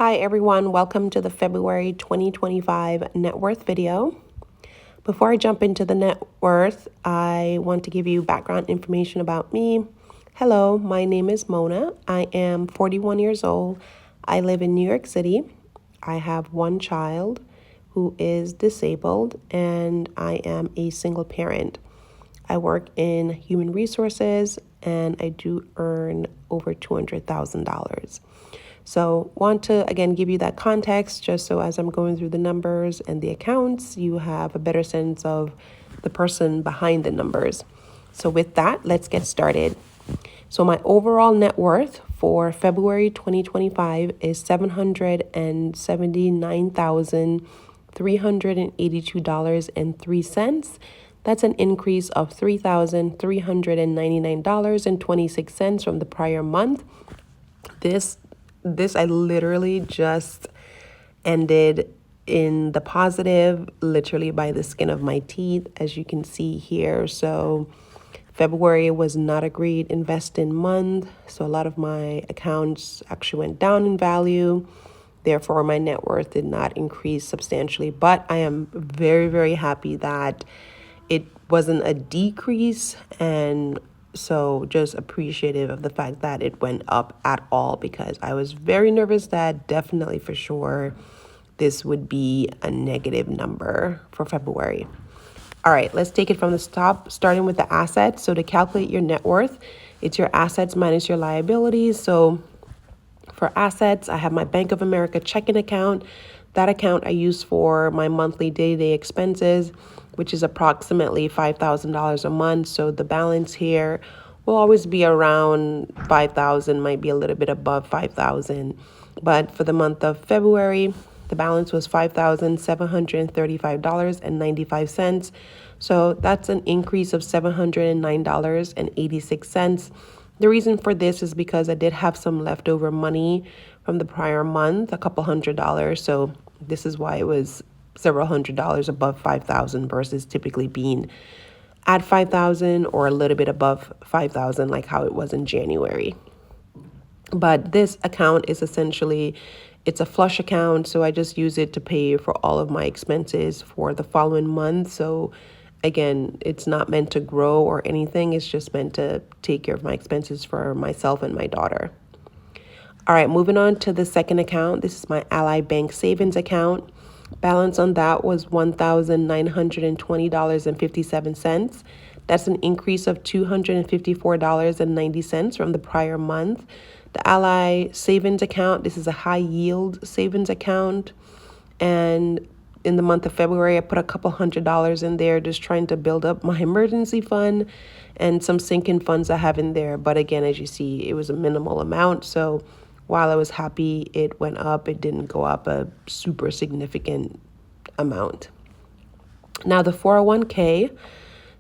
Hi everyone, welcome to the February 2025 net worth video. Before I jump into the net worth, I want to give you background information about me. Hello, my name is Mona. I am 41 years old. I live in New York City. I have one child who is disabled, and I am a single parent. I work in human resources and I do earn over $200,000. So want to, again, give you that context just so as I'm going through the numbers and the accounts, you have a better sense of the person behind the numbers. So with that, let's get started. So my overall net worth for February 2025 is $779,382.03. That's an increase of $3,399.26 from the prior month. This I literally just ended in the positive, literally by the skin of my teeth, as you can see here. So February was not a great investing month. So a lot of my accounts actually went down in value. Therefore, my net worth did not increase substantially. But I am very, very happy that it wasn't a decrease, and so just appreciative of the fact that it went up at all, because I was very nervous that definitely for sure this would be a negative number for February. All right, let's take it from the top, starting with the assets. So to calculate your net worth, it's your assets minus your liabilities. So for assets, I have my Bank of America checking account. That account I use for my monthly day-to-day expenses, which is approximately $5,000 a month. So the balance here will always be around 5,000, might be a little bit above 5,000. But for the month of February, the balance was $5,735.95. So that's an increase of $709.86. The reason for this is because I did have some leftover money from the prior month, a couple $100s. So this is why it was several $100s above 5,000 versus typically being at 5,000 or a little bit above 5,000, like how it was in January. But this account is essentially, it's a flush account. So I just use it to pay for all of my expenses for the following month. So again, it's not meant to grow or anything. It's just meant to take care of my expenses for myself and my daughter. All right, moving on to the second account. This is my Ally Bank savings account. Balance on that was $1,920.57. That's an increase of $254.90 from the prior month. The Ally savings account, this is a high yield savings account. And in the month of February, I put a couple $100s in there, just trying to build up my emergency fund and some sinking funds I have in there. But again, as you see, it was a minimal amount. So while I was happy it went up, it didn't go up a super significant amount. Now the 401k,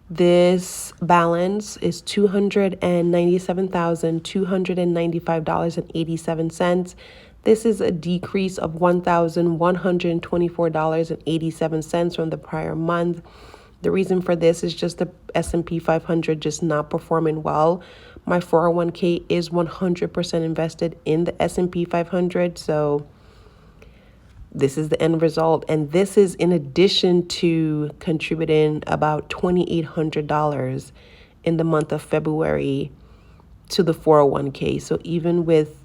this balance is $297,295.87. This is a decrease of $1,124.87 from the prior month. The reason for this is just the S&P 500 just not performing well. My 401k is 100% invested in the S&P 500, so this is the end result. And this is in addition to contributing about $2,800 in the month of February to the 401k. So even with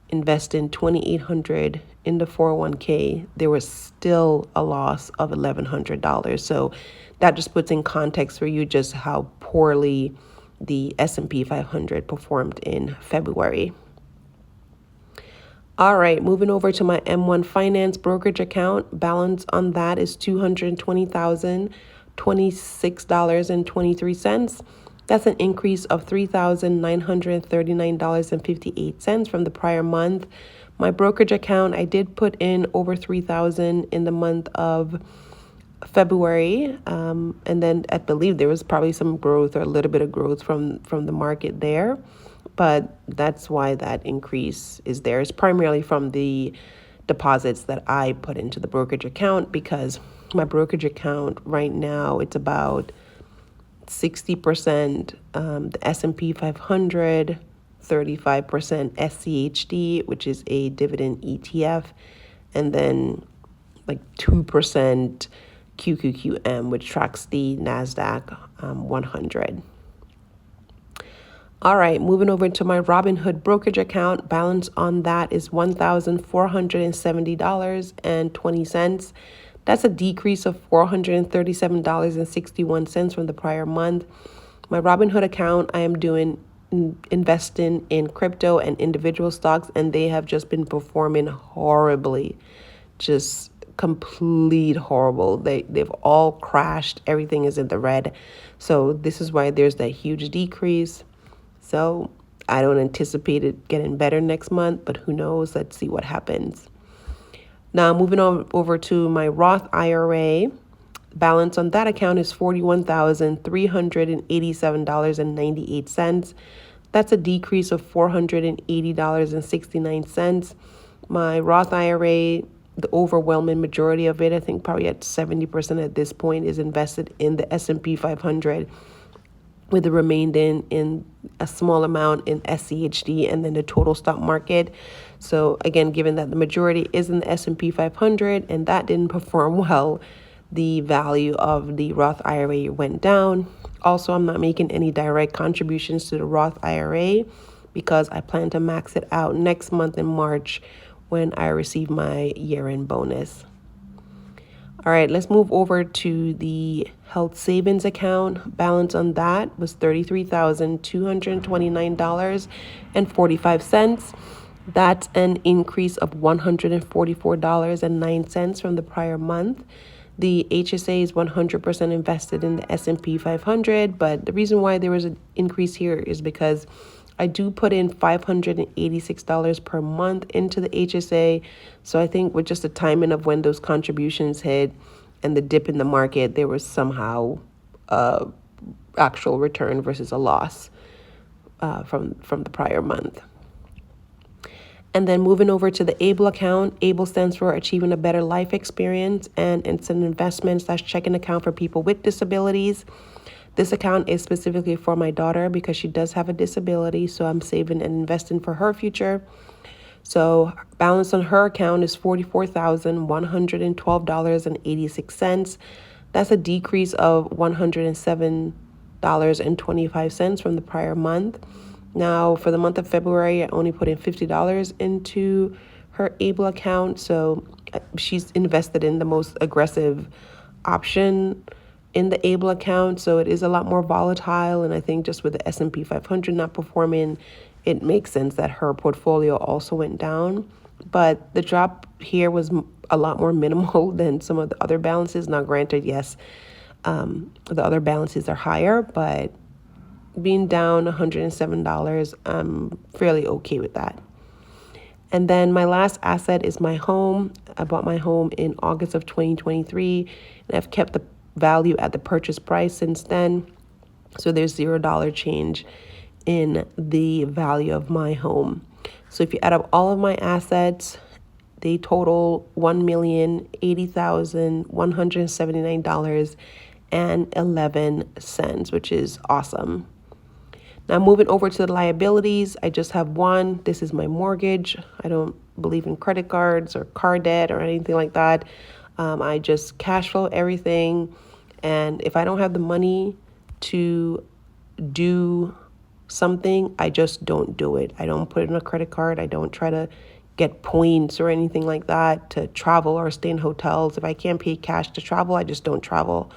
investing $2,800 in the 401k, there was still a loss of $1,100. So that just puts in context for you just how poorly the S&P 500 performed in February. All right, moving over to my M1 Finance brokerage account. Balance on that is $220,026.23. That's an increase of $3,939.58 from the prior month. My brokerage account, I did put in over $3,000 in the month of February, and then I believe there was probably some growth or a little bit of growth from the market there. But that's why that increase is there. It's primarily from the deposits that I put into the brokerage account, because my brokerage account right now, it's about 60% the S&P 500, 35% SCHD, which is a dividend ETF, and then like 2% QQQM, which tracks the NASDAQ 100. All right, moving over to my Robinhood brokerage account. Balance on that is $1,470.20. That's a decrease of $437.61 from the prior month. My Robinhood account, I am doing investing in crypto and individual stocks, and they have just been performing horribly. Just complete horrible. They've all crashed. Everything is in the red. So this is why there's that huge decrease. So I don't anticipate it getting better next month, but who knows? Let's see what happens. Now, moving on over to my Roth IRA. Balance on that account is $41,387.98. That's a decrease of $480.69. My Roth IRA, the overwhelming majority of it, I think probably at 70% at this point, is invested in the S&P 500, with the remainder in a small amount in SCHD and then the total stock market. So again, given that the majority is in the S&P 500 and that didn't perform well, the value of the Roth IRA went down. Also, I'm not making any direct contributions to the Roth IRA because I plan to max it out next month in March when I receive my year-end bonus. All right, let's move over to the health savings account. Balance on that was $33,229.45. That's an increase of $144.09 from the prior month. The HSA is 100% invested in the S&P 500, but the reason why there was an increase here is because I do put in $586 per month into the HSA. So I think with just the timing of when those contributions hit and the dip in the market, there was somehow actual return versus a loss from the prior month. And then moving over to the ABLE account. ABLE stands for Achieving a Better Life Experience, and it's an investment/checking account for people with disabilities. This account is specifically for my daughter because she does have a disability, so I'm saving and investing for her future. So balance on her account is $44,112.86. That's a decrease of $107.25 from the prior month. Now, for the month of February, I only put in $50 into her ABLE account, so she's invested in the most aggressive option in the ABLE account, so it is a lot more volatile. And I think just with the S&P 500 not performing, it makes sense that her portfolio also went down. But the drop here was a lot more minimal than some of the other balances. Now, granted, yes, the other balances are higher, but being down $107, I'm fairly okay with that. And then my last asset is my home. I bought my home in August of 2023, and I've kept the value at the purchase price since then. So there's $0 change in the value of my home. So if you add up all of my assets, they total $1,080,179.11, which is awesome. Now, moving over to the liabilities, I just have one. This is my mortgage. I don't believe in credit cards or car debt or anything like that. I just cash flow everything. And if I don't have the money to do something, I just don't do it. I don't put it in a credit card. I don't try to get points or anything like that to travel or stay in hotels. If I can't pay cash to travel, I just don't travel.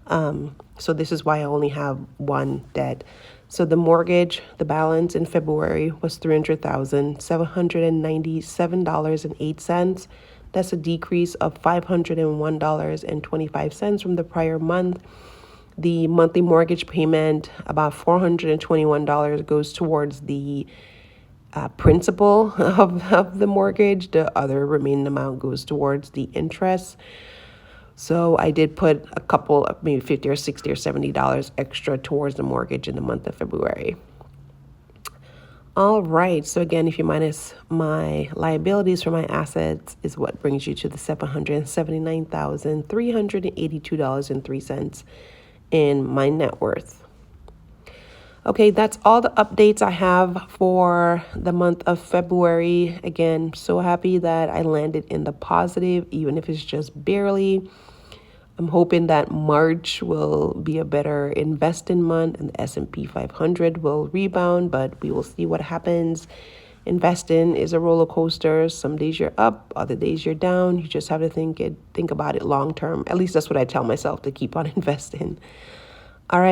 So this is why I only have one debt. So the mortgage, the balance in February was $300,797.08. That's a decrease of $501.25 from the prior month. The monthly mortgage payment, about $421, goes towards the principal of the mortgage. The other remaining amount goes towards the interest. So I did put a couple of maybe $50 or $60 or $70 extra towards the mortgage in the month of February. All right. So again, if you minus my liabilities for my assets is what brings you to the $779,382.03 in my net worth. Okay, that's all the updates I have for the month of February. Again, so happy that I landed in the positive, even if it's just barely. I'm hoping that March will be a better investing month and the S&P 500 will rebound, but we will see what happens. Investing is a roller coaster. Some days you're up, other days you're down. You just have to think about it long term. At least that's what I tell myself, to keep on investing. All right.